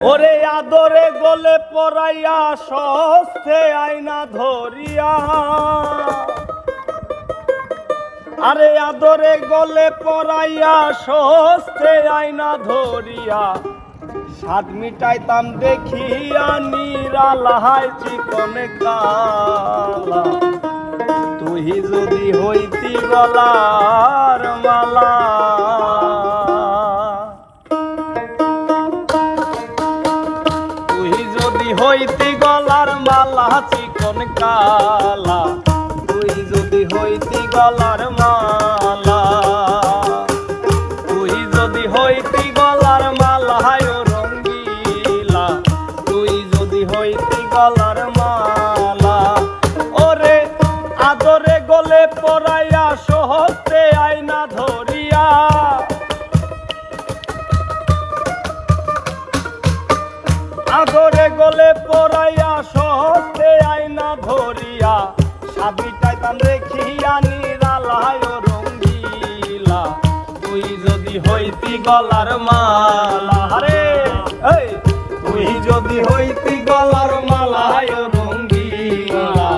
ওরে আদরে গলে পরাইয়া সস্তে আয়না ধরিয়া, আরে আদরে গলে পরাইয়া সস্তে আয়না ধরিয়া, স্বাদ মিটাইতাম দেখিয়া নিরালায় চিকন কালা। তুই যদি হইতি গলার মালা, হইতি গলার মালা চিকন কালা, তুই যদি হইতি গলার মালা, তুই যদি হইতি গলার মালা রঙ্গিলা, তুই যদি হইতি গলার মালা। ওরে আদরে গলে পরাইয়া সহস্তে আয়না ধরিয়া, আদরে গলে পরাইয়া সহস্তে আয়না ধরিয়া, সাবিটাইতাম দেখিয়া নিরালায় রঙ্গিলা, তুই যদি হইতি গলার মালা। রে তুই যদি হইতি গলার মালায় রঙ্গিলা,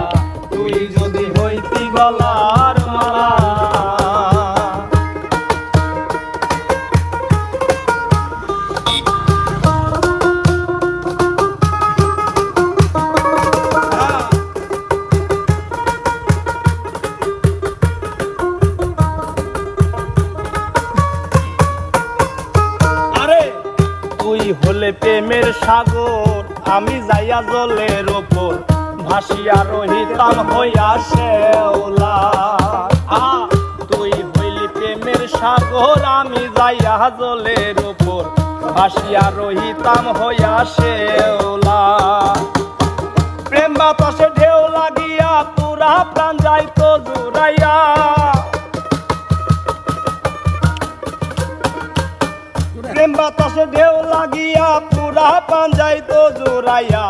তুই যদি হইতি গলার মালা। তুই হলে প্রেমের সাগর, আমি যাইয়া জলের ওপর ভাসিয়া রহিতাম হইয়া শেওলা। তুই হইলি প্রেমের সাগর, আমি যাইয়া জলের ওপর ভাসিয়া রহিতাম হইয়া শেওলা। প্রেম বাতাসে ঢেউ লাগিয়া পুরা প্রাণ যাইতো জুড়াইয়া, প্রেম বাতাসে ঢেউ লাগিয়া পুরা পাঞ্জাইতো জোড়াইয়া,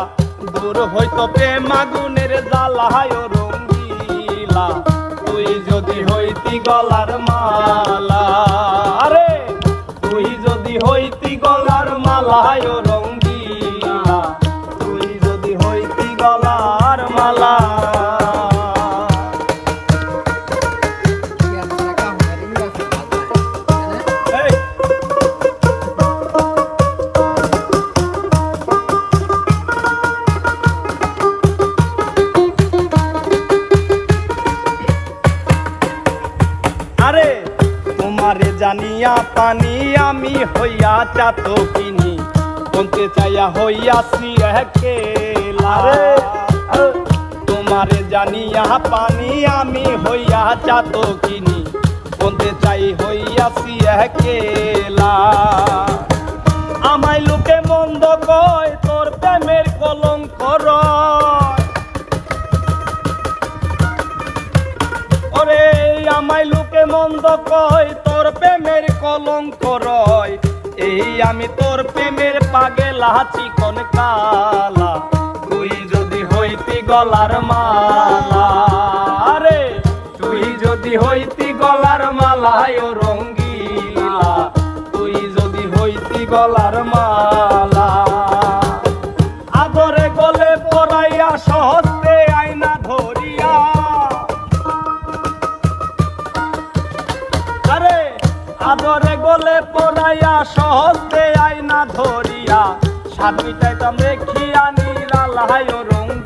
দূর হইতো প্রেম আগুনের জ্বালায় রঙ্গিলা, তুই যদি হইতি গলার মালা। আরে তুই যদি হইতি গলার মালায় রঙ্গিলা, তুই যদি হইতি গলার মালা। আরে তোমারে জানিয়া পানি আমি হইয়া চাতকিনি, বলতে চাইয়া হইয়াছি একলা। তোমারে জানিয়া পানি আমি হইয়া চাতকিনি, বলতে চাই হইয়াছি একলা। আমায় লোকে মন্দ কয়, তোর প্রেমের কলঙ্ক রয়। ওরে আমায় লোকে মন্দ কয়, তোর প্রেমের কলঙ্ক রয়। এই আমি তোর প্রেমের পাগেলা চিকন কালা, তুই যদি হইতি গলার মালা। আরে তুই যদি হইতি গলার মালায় রঙ্গিলা, তুই যদি হইতি গলার মালা। আদরে গলে পরাইয়া সহস্তে আয়না ধরিয়া, আরে আদরে গলে পরাইয়া সহস্তে আয়না ধরিয়া, স্বাদ মিটাইতাম দেখিয়া নিরালায় রঙ্গিলা।